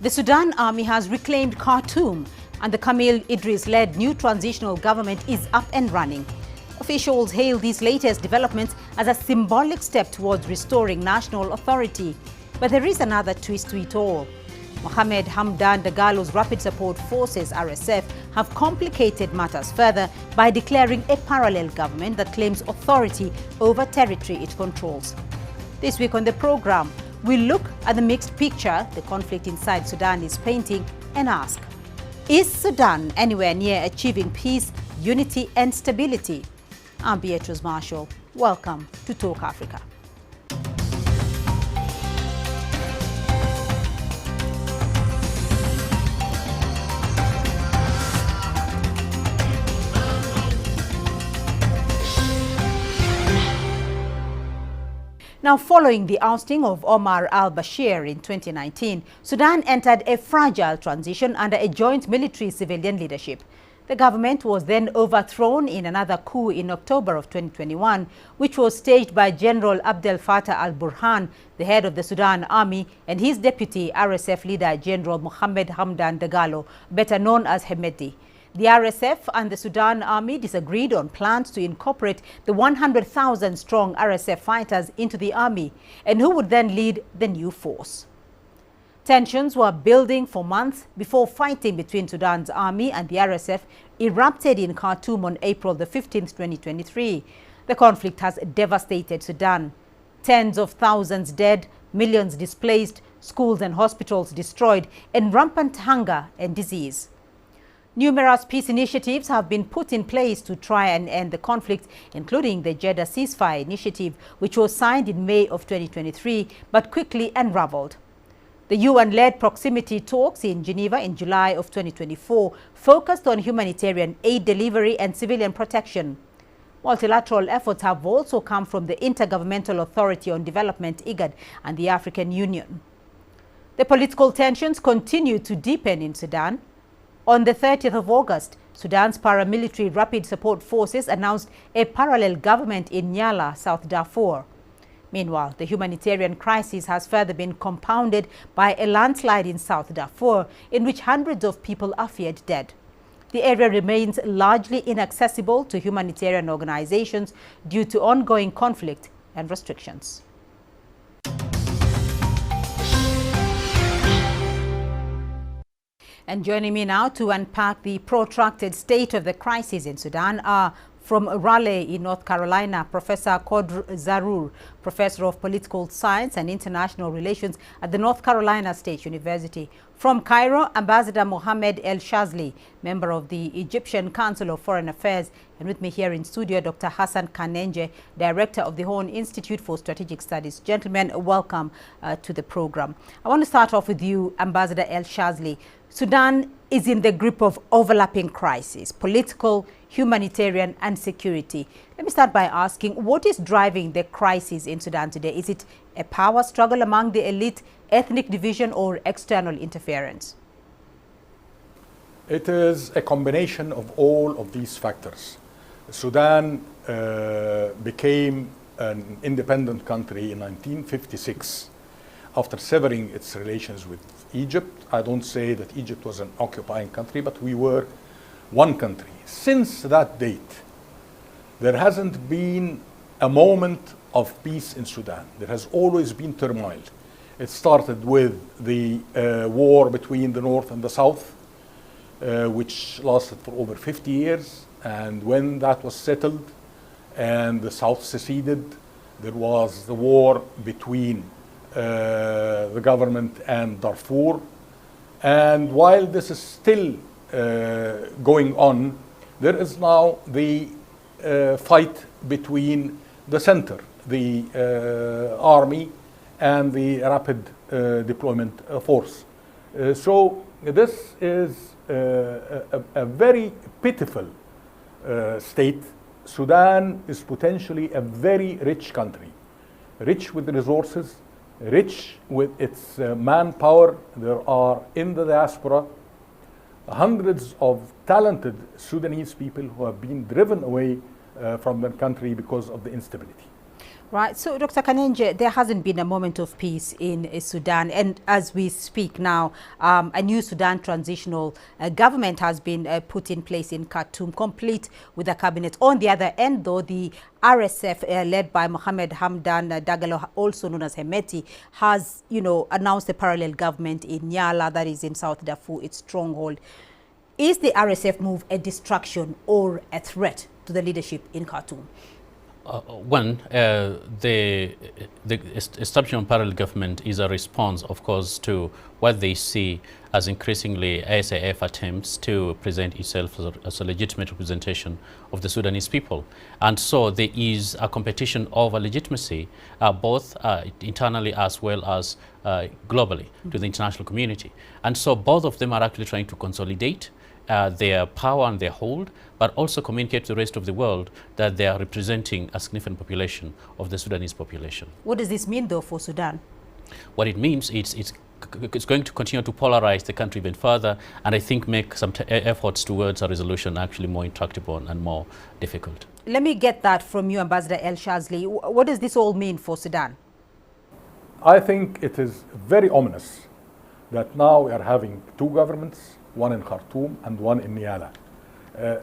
The Sudan army has reclaimed Khartoum and the Camille Idris-led new transitional government is up and running. Officials hail these latest developments as a symbolic step towards restoring national authority. But there is another twist to it all. Mohamed Hamdan Dagalo's Rapid Support Forces (RSF) have complicated matters further by declaring a parallel government that claims authority over territory it controls. This week on the program, we look at the mixed picture the conflict inside Sudan is painting and ask, is Sudan anywhere near achieving peace, unity and stability? I'm Beatrice Marshall. Welcome to Talk Africa. Now, following the ousting of Omar al-Bashir in 2019, Sudan entered a fragile transition under a joint military-civilian leadership. The government was then overthrown in another coup in October of 2021, which was staged by General Abdel Fattah al-Burhan, the head of the Sudan army, and his deputy RSF leader, General Mohamed Hamdan Dagalo, better known as Hemedti. The RSF and the Sudan army disagreed on plans to incorporate the 100,000-strong RSF fighters into the army and who would then lead the new force. Tensions were building for months before fighting between Sudan's army and the RSF erupted in Khartoum on April the 15th, 2023. The conflict has devastated Sudan. Tens of thousands dead, millions displaced, schools and hospitals destroyed, and rampant hunger and disease. Numerous peace initiatives have been put in place to try and end the conflict, including the Jeddah ceasefire initiative, which was signed in May of 2023, but quickly unraveled. The UN-led proximity talks in Geneva in July of 2024 focused on humanitarian aid delivery and civilian protection. Multilateral efforts have also come from the Intergovernmental Authority on Development, IGAD, and the African Union. The political tensions continue to deepen in Sudan. On the 30th of August, Sudan's paramilitary Rapid Support Forces announced a parallel government in Nyala, South Darfur. Meanwhile, the humanitarian crisis has further been compounded by a landslide in South Darfur, in which hundreds of people are feared dead. The area remains largely inaccessible to humanitarian organizations due to ongoing conflict and restrictions. And joining me now to unpack the protracted state of the crisis in Sudan are from Raleigh in North Carolina, Professor Kodr Zarur, Professor of Political Science and International Relations at the North Carolina State University. From Cairo, Ambassador Mohamed El Shazli, member of the Egyptian Council of Foreign Affairs. And with me here in studio, Dr. Hassan Kanenje, Director of the Horn Institute for Strategic Studies. Gentlemen, welcome to the program. I want to start off with you, Ambassador El Shazli. Sudan is in the grip of overlapping crises, political, humanitarian and security. Let me start by asking, what is driving the crisis in Sudan today? Is it a power struggle among the elite, ethnic division or external interference? It is a combination of all of these factors. Sudan became an independent country in 1956 after severing its relations with Egypt. I don't say that Egypt was an occupying country, but we were one country. Since that date, there hasn't been a moment of peace in Sudan. There has always been turmoil. It started with the war between the North and the South, which lasted for over 50 years. And when that was settled and the South seceded, there was the war between the government and Darfur. And while this is still going on, there is now the fight between the center, the army and the rapid deployment force. So this is a very pitiful state. Sudan is potentially a very rich country, rich with resources, rich with its manpower. There are in the diaspora hundreds of talented Sudanese people who have been driven away from their country because of the instability. Right. So, Dr. Kanenje, there hasn't been a moment of peace in Sudan. And as we speak now, a new Sudan transitional government has been put in place in Khartoum, complete with a cabinet. On the other end, though, the RSF, led by Mohamed Hamdan Dagalo, also known as Hemeti, has, announced a parallel government in Nyala, that is in South Darfur, its stronghold. Is the RSF move a distraction or a threat to the leadership in Khartoum? The establishment of parallel government is a response, of course, to what they see as increasingly SAF attempts to present itself as a legitimate representation of the Sudanese people. And so there is a competition over legitimacy, both internally as well as globally to the international community. And so both of them are actually trying to consolidate their power and their hold, but also communicate to the rest of the world that they are representing a significant population of the Sudanese population. What does this mean, though, for Sudan? What it means, it's going to continue to polarize the country even further, and I think make some efforts towards a resolution actually more intractable and more difficult. Let me get that from you, Ambassador El Shazli. What does this all mean for Sudan? I think it is very ominous that now we are having two governments, one in Khartoum and one in Nyala.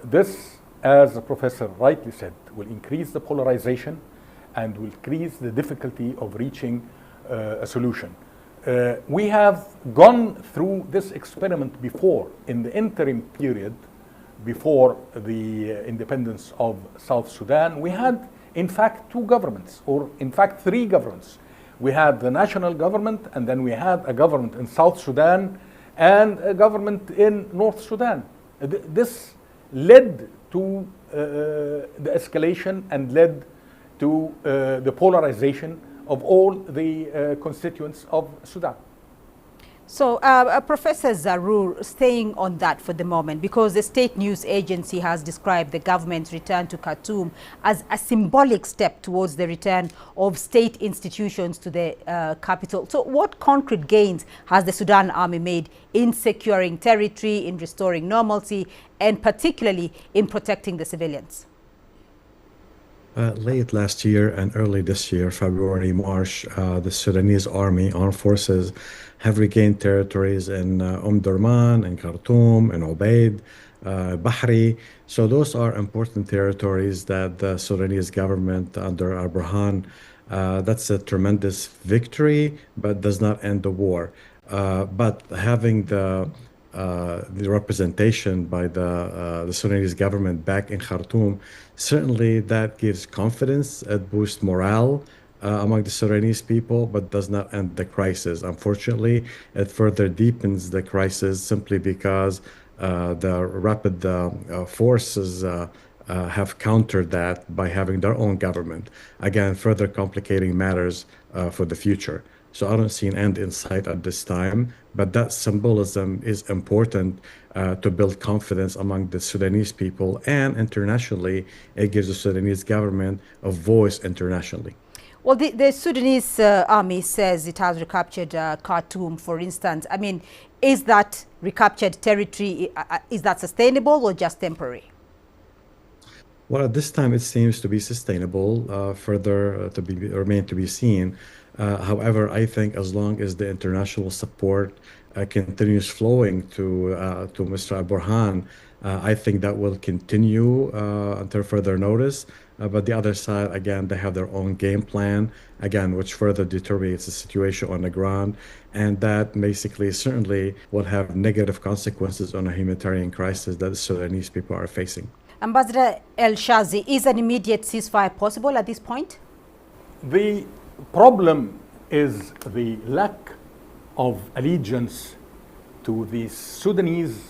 This, as the professor rightly said, will increase the polarization and will increase the difficulty of reaching a solution. We have gone through this experiment before in the interim period before the independence of South Sudan. We had, in fact, two governments, or in fact, three governments. We had the national government, and then we had a government in South Sudan and a government in North Sudan. This led to the escalation and led to the polarization of all the constituents of Sudan. So, Professor Zarour, staying on that for the moment, because the state news agency has described the government's return to Khartoum as a symbolic step towards the return of state institutions to the capital. So what concrete gains has the Sudan army made in securing territory, in restoring normalcy, and particularly in protecting the civilians? Late last year and early this year, February, March, the Sudanese army, armed forces, have regained territories in Durman, in Khartoum, in Ubaid, Bahri. So those are important territories that the Sudanese government under Al-Burhan, that's a tremendous victory, but does not end the war. But having the representation by the Sudanese government back in Khartoum, certainly that gives confidence, it boosts morale among the Sudanese people, but does not end the crisis. Unfortunately, it further deepens the crisis simply because the rapid forces have countered that by having their own government. Again, further complicating matters for the future. So I don't see an end in sight at this time, but that symbolism is important to build confidence among the Sudanese people, and internationally, it gives the Sudanese government a voice internationally. Well, the Sudanese army says it has recaptured Khartoum, for instance. I mean, is that recaptured territory, is that sustainable or just temporary? Well, at this time, it seems to be sustainable, further to remain to be seen. However, I think as long as the international support continues flowing to Mr. Al-Burhan, I think that will continue until further notice. But the other side, again, they have their own game plan, again, which further deteriorates the situation on the ground. And that basically certainly will have negative consequences on a humanitarian crisis that the Sudanese people are facing. Ambassador El Shazli, is an immediate ceasefire possible at this point? The problem is the lack of allegiance to the Sudanese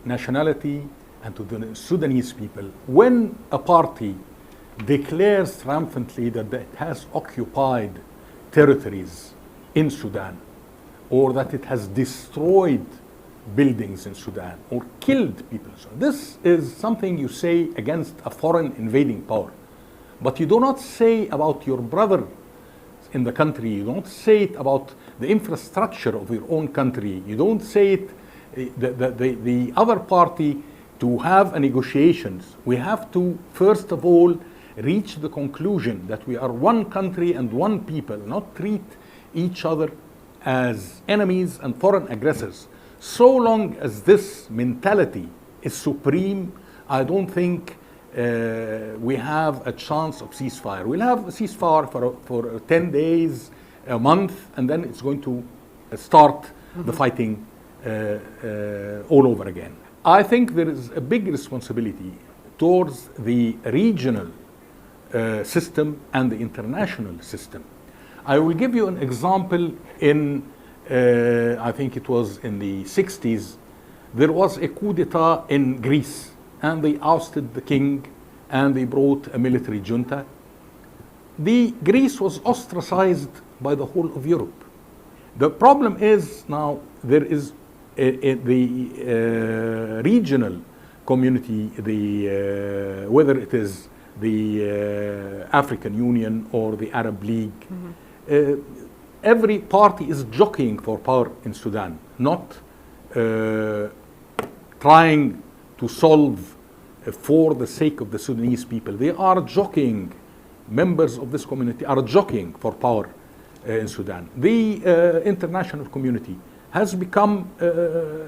nationality and to the Sudanese people. When a party declares triumphantly that it has occupied territories in Sudan, or that it has destroyed buildings in Sudan, or killed people, so this is something you say against a foreign invading power. But you do not say about your brother in the country, you don't say it about the infrastructure of your own country, you don't say it, the other party, to have a negotiations. We have to, first of all, reach the conclusion that we are one country and one people, not treat each other as enemies and foreign aggressors, so long as this mentality is supreme, I don't think we have a chance of ceasefire. We'll have a ceasefire for 10 days, a month, and then it's going to start the fighting all over again. I think there is a big responsibility towards the regional system and the international system. I will give you an example. In I think it was in the 60s, there was a coup d'etat in Greece, and they ousted the king and they brought a military junta. Greece was ostracized by the whole of Europe. The problem is now there is the regional community, whether it is the African Union or the Arab League, every party is jockeying for power in Sudan, not trying to solve for the sake of the Sudanese people. They are jockeying, members of this community are jockeying for power in Sudan. The international community has become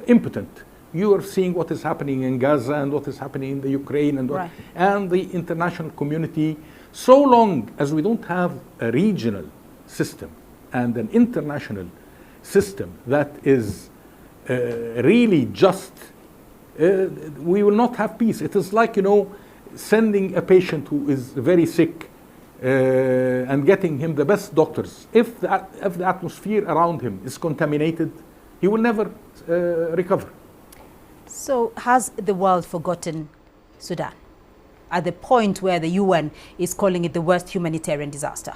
impotent. You are seeing what is happening in Gaza and what is happening in the Ukraine, and Right. and the international community. So long as we don't have a regional system and an international system that is really just, we will not have peace. It is like, sending a patient who is very sick and getting him the best doctors. If the atmosphere around him is contaminated, he will never recover. So has the world forgotten Sudan at the point where the UN is calling it the worst humanitarian disaster?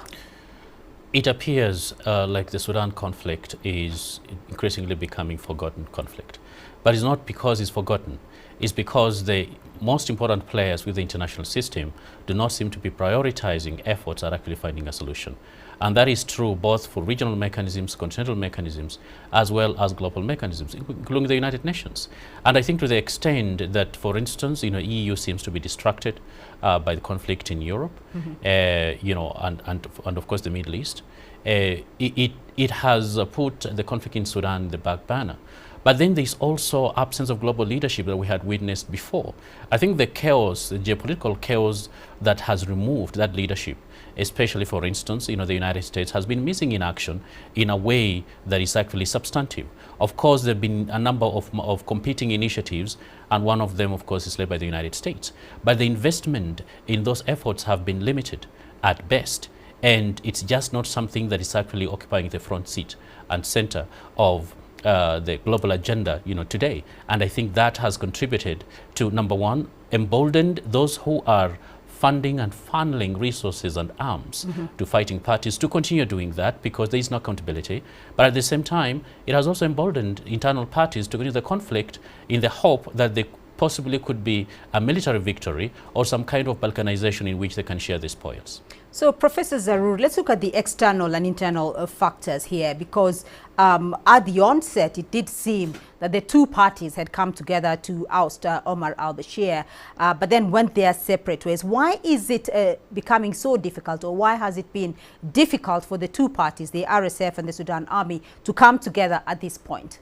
It appears like the Sudan conflict is increasingly becoming forgotten conflict. But it's not because it's forgotten. It's because the most important players with the international system do not seem to be prioritizing efforts at actually finding a solution. And that is true both for regional mechanisms, continental mechanisms, as well as global mechanisms, including the United Nations. And I think to the extent that, for instance, EU seems to be distracted by the conflict in Europe, and of course the Middle East, it has put the conflict in Sudan in the back burner. But then there's also absence of global leadership that we had witnessed before. I think the chaos, the geopolitical chaos that has removed that leadership, especially, for instance, the United States has been missing in action in a way that is actually substantive. Of course, there have been a number of competing initiatives, and one of them, of course, is led by the United States. But the investment in those efforts have been limited at best. And it's just not something that is actually occupying the front seat and center of the global agenda, today. And I think that has contributed to, number one, emboldened those who are funding and funneling resources and arms to fighting parties to continue doing that, because there is no accountability. But at the same time, it has also emboldened internal parties to continue the conflict in the hope that they possibly could be a military victory or some kind of balkanization in which they can share the spoils. So, Professor Zarour, let's look at the external and internal factors here, because at the onset, it did seem that the two parties had come together to oust Omar al-Bashir, but then went their separate ways. Why is it becoming so difficult, or why has it been difficult for the two parties, the RSF and the Sudan Army, to come together at this point?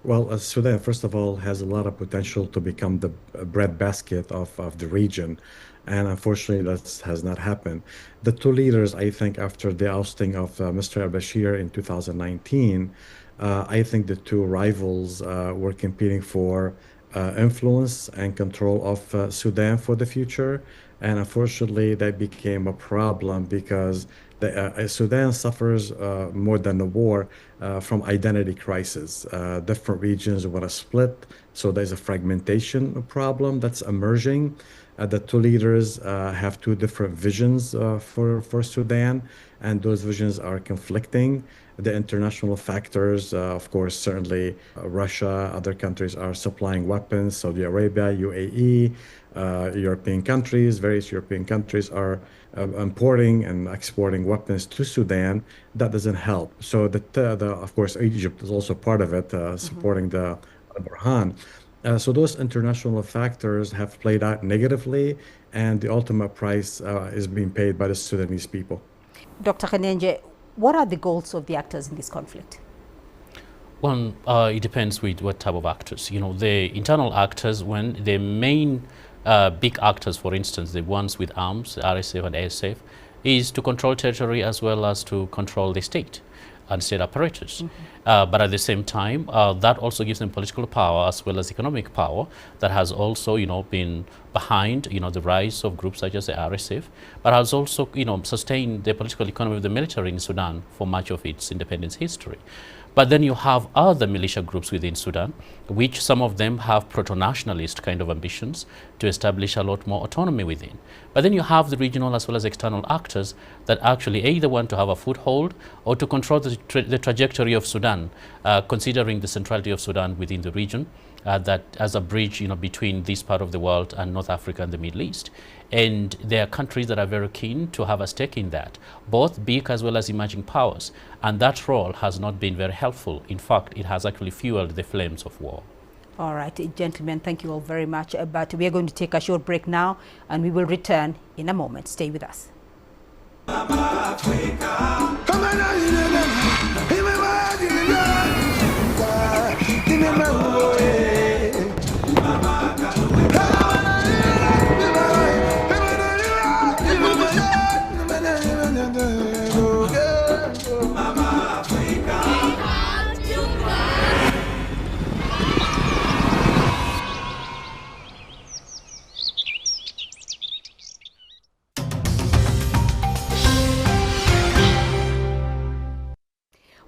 Well, Sudan, first of all, has a lot of potential to become the breadbasket of the region. And unfortunately, that has not happened. The two leaders, I think, after the ousting of Mr. al-Bashir in 2019, I think the two rivals were competing for influence and control of Sudan for the future. And unfortunately, that became a problem because Sudan suffers more than the war from identity crisis. Different regions were split, so there's a fragmentation problem that's emerging. The two leaders have two different visions for Sudan, and those visions are conflicting. The international factors, of course, certainly Russia, other countries are supplying weapons, Saudi Arabia, UAE, European countries, various European countries are importing and exporting weapons to Sudan. That doesn't help. So of course, Egypt is also part of it, supporting the Burhan. So those international factors have played out negatively, and the ultimate price is being paid by the Sudanese people. Dr. Kanenje, what are the goals of the actors in this conflict? Well, it depends with what type of actors. You know, the internal actors, when the main big actors, for instance, the ones with arms, RSF and ASF, is to control territory as well as to control the state and state apparatus. But at the same time, that also gives them political power as well as economic power that has also, you know, been behind, you know, the rise of groups such as the RSF, but has also, you know, sustained the political economy of the military in Sudan for much of its independence history. But then you have other militia groups within Sudan, which some of them have proto-nationalist kind of ambitions to establish a lot more autonomy within. But then you have the regional as well as external actors that actually either want to have a foothold or to control the trajectory of Sudan, considering the centrality of Sudan within the region, that as a bridge, you know, between this part of the world and North Africa and the Middle East. And there are countries that are very keen to have a stake in that, both big as well as emerging powers. And that role has not been very helpful. In fact, it has actually fueled the flames of war. All right, gentlemen, thank you all very much. But we are going to take a short break now, and we will return in a moment. Stay with us.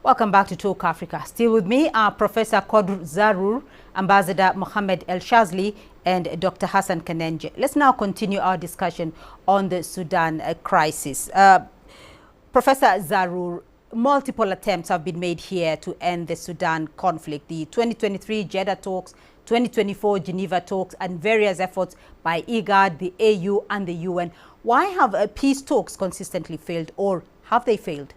Welcome back to Talk Africa. Still with me are Professor Kodr Zarur, Ambassador Mohamed El Shazli, and Dr. Hassan Kanenje. Let's now continue our discussion on the Sudan crisis. Professor Zarur, multiple attempts have been made here to end the Sudan conflict. The 2023 Jeddah talks, 2024 Geneva talks, and various efforts by IGAD, the AU, and the UN. Why have peace talks consistently failed, or have they failed?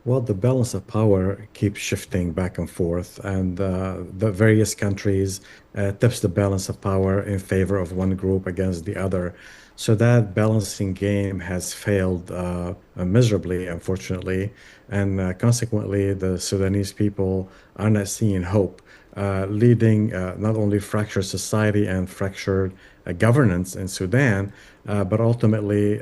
Well, the balance of power keeps shifting back and forth, and the various countries tips the balance of power in favor of one group against the other. So that balancing game has failed miserably, unfortunately, and consequently, the Sudanese people are not seeing hope, leading not only fractured society and fractured governance in Sudan, but ultimately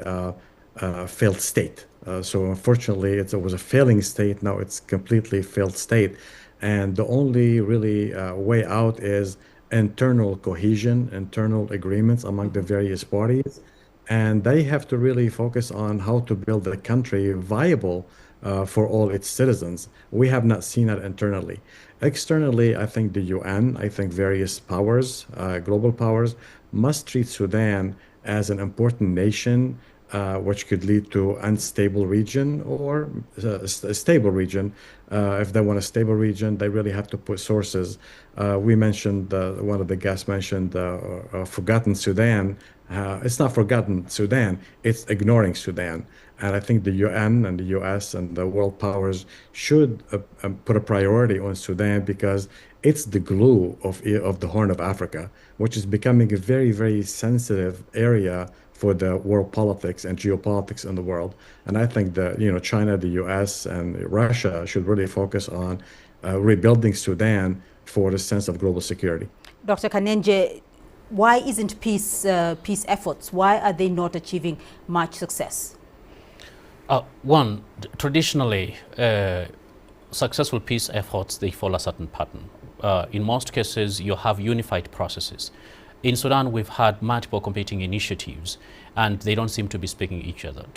failed state. So unfortunately, it was a failing state. Now it's completely failed state. And the only really way out is internal cohesion, internal agreements among the various parties. And they have to really focus on how to build the country viable for all its citizens. We have not seen that internally. Externally, I think the UN, I think various powers, global powers, must treat Sudan as an important nation, which could lead to unstable region or a stable region. If they want a stable region, they really have to put sources. We mentioned, one of the guests mentioned forgotten Sudan. It's not forgotten Sudan, it's ignoring Sudan. And I think the UN and the US and the world powers should put a priority on Sudan, because it's the glue of the Horn of Africa, which is becoming a very, very sensitive area for the world politics and geopolitics in the world. And I think that, you know, China, the US, and Russia should really focus on rebuilding Sudan for the sense of global security. Dr. Kanenje, why isn't peace efforts, why are they not achieving much success? One, traditionally, successful peace efforts, they follow a certain pattern. In most cases, you have unified processes. In Sudan, we've had multiple competing initiatives, and they don't seem to be speaking to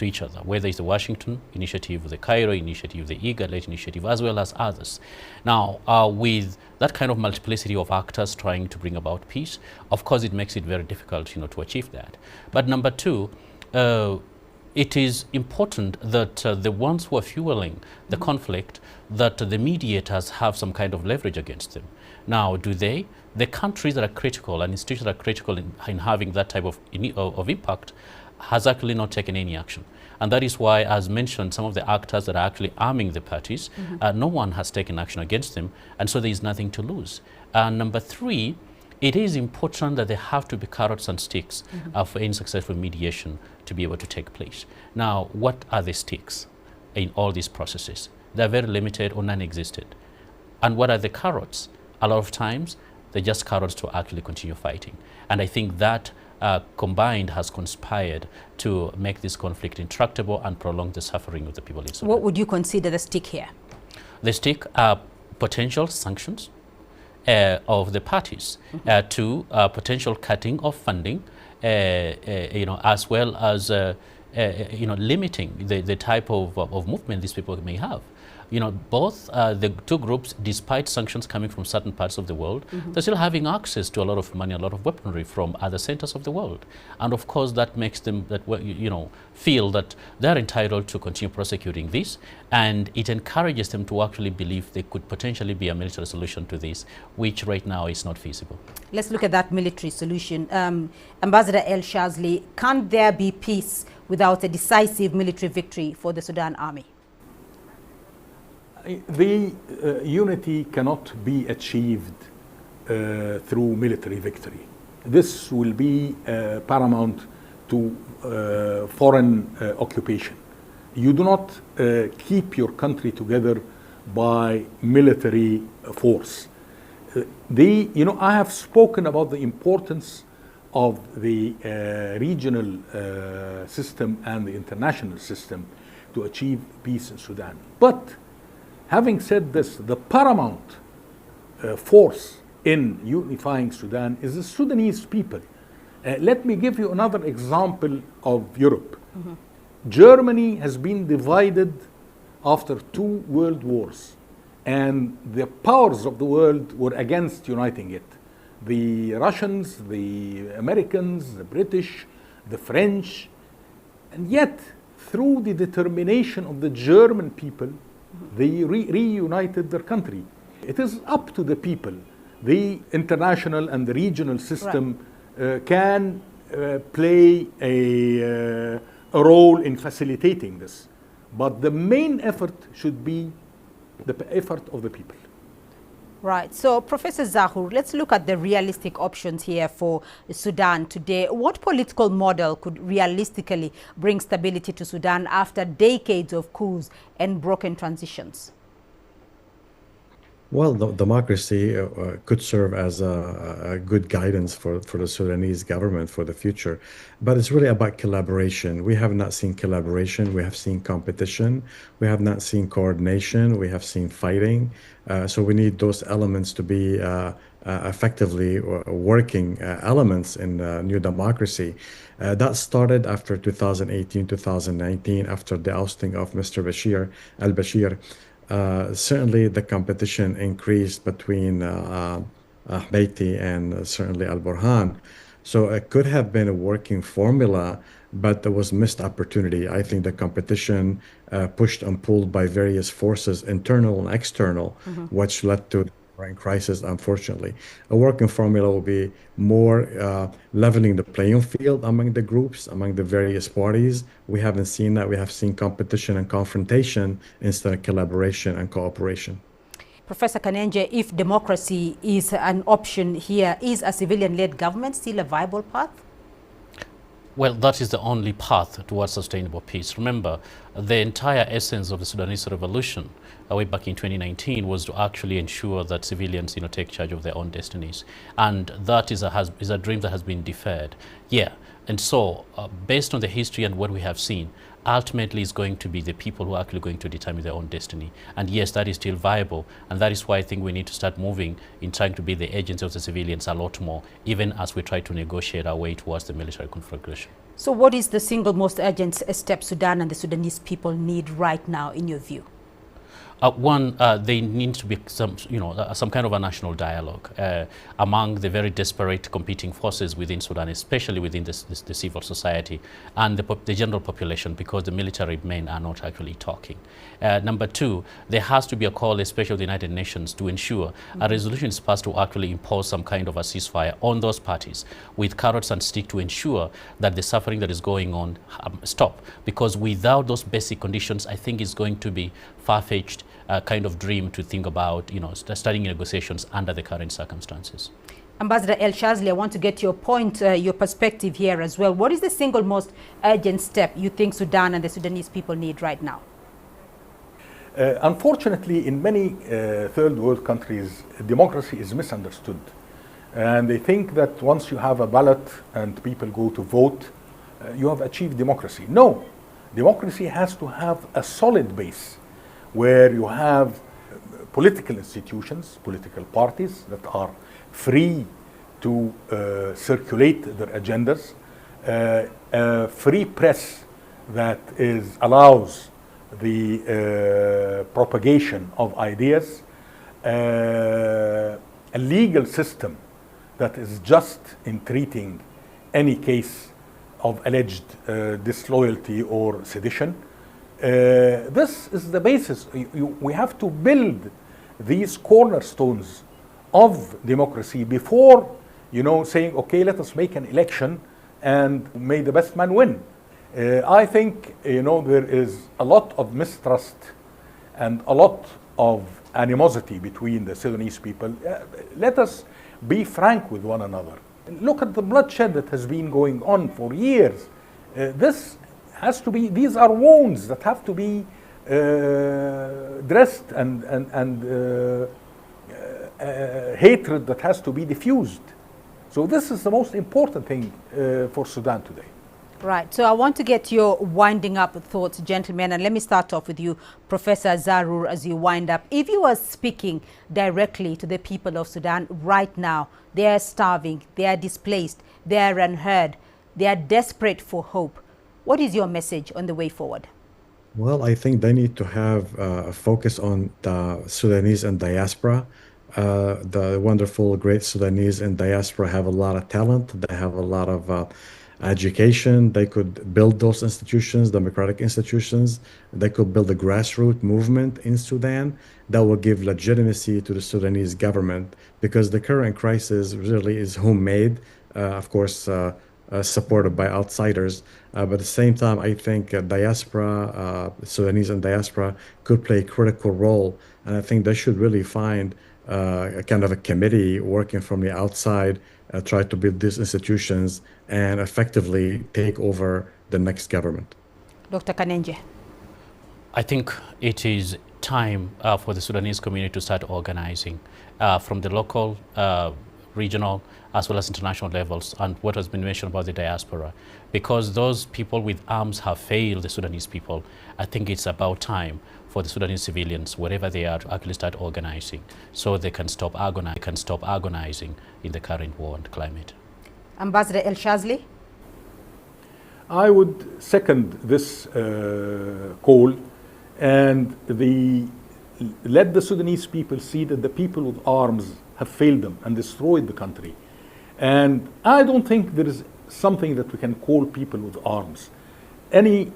each other, whether it's the Washington initiative, the Cairo initiative, the IGAD initiative, as well as others. Now, with that kind of multiplicity of actors trying to bring about peace, of course, it makes it very difficult, you know, to achieve that. But number two, it is important that the ones who are fueling the conflict, that the mediators have some kind of leverage against them. Now, do they? The countries that are critical and institutions that are critical in having that type of impact has actually not taken any action. And that is why, as mentioned, some of the actors that are actually arming the parties, no one has taken action against them, and so there is nothing to lose. And number three, it is important that there have to be carrots and sticks for any successful mediation to be able to take place. Now, what are the sticks in all these processes? They're very limited or non-existent. And what are the carrots? A lot of times, they're just carrots to actually continue fighting. And I think that combined has conspired to make this conflict intractable and prolong the suffering of the people in Sudan. What would you consider the stick here? The stick are potential sanctions of the parties to potential cutting of funding, as well as limiting the type of movement these people may have. Both the two groups, despite sanctions coming from certain parts of the world, they're still having access to a lot of money, a lot of weaponry from other centers of the world. And of course, that makes them feel that they're entitled to continue prosecuting this. And it encourages them to actually believe there could potentially be a military solution to this, which right now is not feasible. Let's look at that military solution. Ambassador El Shazli, can there be peace without a decisive military victory for the Sudan army? The unity cannot be achieved through military victory. This will be paramount to foreign occupation. You do not keep your country together by military force. I have spoken about the importance of the regional system and the international system to achieve peace in Sudan. But having said this, the paramount force in unifying Sudan is the Sudanese people. Let me give you another example of Europe. Germany has been divided after 2 world wars, and the powers of the world were against uniting it. The Russians, the Americans, the British, the French, and yet through the determination of the German people, they reunited their country. It is up to the people. The international and the regional system can play a role in facilitating this. But the main effort should be the effort of the people. Right. So, Professor Zahur, let's look at the realistic options here for Sudan today. What political model could realistically bring stability to Sudan after decades of coups and broken transitions? Well, democracy could serve as a good guidance for the Sudanese government for the future. But it's really about collaboration. We have not seen collaboration. We have seen competition. We have not seen coordination. We have seen fighting. So we need those elements to be effectively working elements in new democracy. That started after 2018, 2019, after the ousting of Mr. al-Bashir. Certainly the competition increased between Ahmeti and certainly al-Burhan. So it could have been a working formula, but there was missed opportunity. I think the competition pushed and pulled by various forces, internal and external, which led to the crisis, unfortunately. A working formula will be more leveling the playing field among the groups, among the various parties. We haven't seen that. We have seen competition and confrontation instead of collaboration and cooperation. Professor Kanenje, if democracy is an option here, is a civilian-led government still a viable path? Well, that is the only path towards sustainable peace. Remember, the entire essence of the Sudanese revolution way back in 2019 was to actually ensure that civilians, take charge of their own destinies. And that is a dream that has been deferred. Yeah. And so, based on the history and what we have seen, ultimately it's going to be the people who are actually going to determine their own destiny. And yes, that is still viable. And that is why I think we need to start moving in trying to be the agents of the civilians a lot more, even as we try to negotiate our way towards the military conflagration. So what is the single most urgent step Sudan and the Sudanese people need right now, in your view? One, there needs to be some kind of a national dialogue among the very desperate competing forces within Sudan, especially within the civil society and the general population, because the military men are not actually talking. Number two, there has to be a call, especially of the United Nations, to ensure a resolution is passed to actually impose some kind of a ceasefire on those parties with carrots and sticks to ensure that the suffering that is going on stop. Because without those basic conditions, I think it's going to be far-fetched kind of dream to think about, starting negotiations under the current circumstances. Ambassador El Shazli, I want to get your point, your perspective here as well. What is the single most urgent step you think Sudan and the Sudanese people need right now? Unfortunately, in many third world countries, democracy is misunderstood. And they think that once you have a ballot and people go to vote, you have achieved democracy. No, democracy has to have a solid base where you have political institutions, political parties that are free to circulate their agendas, a free press that allows the propagation of ideas, a legal system that is just in treating any case of alleged disloyalty or sedition. This is the basis. We have to build these cornerstones of democracy before, saying, okay, let us make an election and may the best man win. I think, there is a lot of mistrust and a lot of animosity between the Sudanese people. Let us be frank with one another. Look at the bloodshed that has been going on for years. These are wounds that have to be dressed and hatred that has to be diffused. So this is the most important thing for Sudan today. Right. So I want to get your winding up thoughts, gentlemen, and let me start off with you, Professor Zarour, as you wind up. If you were speaking directly to the people of Sudan right now, they are starving, they are displaced, they are unheard, they are desperate for hope. What is your message on the way forward? Well, I think they need to have a focus on the Sudanese and diaspora. The wonderful, great Sudanese in diaspora have a lot of talent. They have a lot of education. They could build those institutions, democratic institutions. They could build a grassroots movement in Sudan that will give legitimacy to the Sudanese government, because the current crisis really is homemade, of course, supported by outsiders. But at the same time, I think diaspora, Sudanese and diaspora could play a critical role. And I think they should really find a kind of a committee working from the outside, try to build these institutions and effectively take over the next government. Dr. Kanenje. I think it is time for the Sudanese community to start organizing from the local, regional, as well as international levels, and what has been mentioned about the diaspora. Because those people with arms have failed the Sudanese people, I think it's about time for the Sudanese civilians, wherever they are, to actually start organizing so they can stop agonizing in the current war and climate. Ambassador El Shazli? I would second this call, and let the Sudanese people see that the people with arms have failed them and destroyed the country. And I don't think there is something that we can call people with arms. Any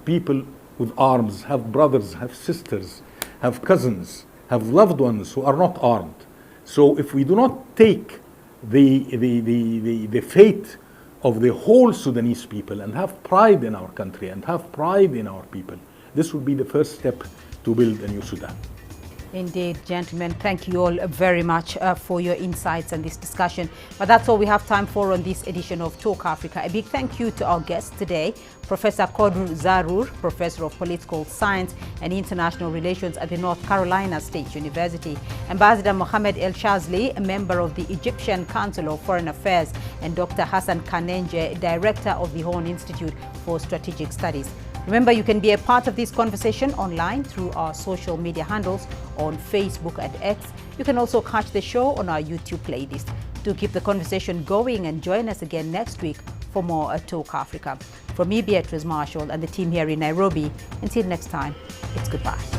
people with arms have brothers, have sisters, have cousins, have loved ones who are not armed. So if we do not take the fate of the whole Sudanese people and have pride in our country and have pride in our people, this would be the first step to build a new Sudan. Indeed, gentlemen, thank you all very much for your insights and this discussion. But that's all we have time for on this edition of Talk Africa. A big thank you to our guests today, Professor Kodru Zarour, Professor of Political Science and International Relations at the North Carolina State University, Ambassador Mohamed El Shazli, a member of the Egyptian Council of Foreign Affairs, and Dr. Hassan Kanenje, Director of the Horn Institute for Strategic Studies. Remember, you can be a part of this conversation online through our social media handles on Facebook and X. You can also catch the show on our YouTube playlist. Do keep the conversation going and join us again next week for more Talk Africa. From me, Beatrice Marshall, and the team here in Nairobi, until next time, it's goodbye.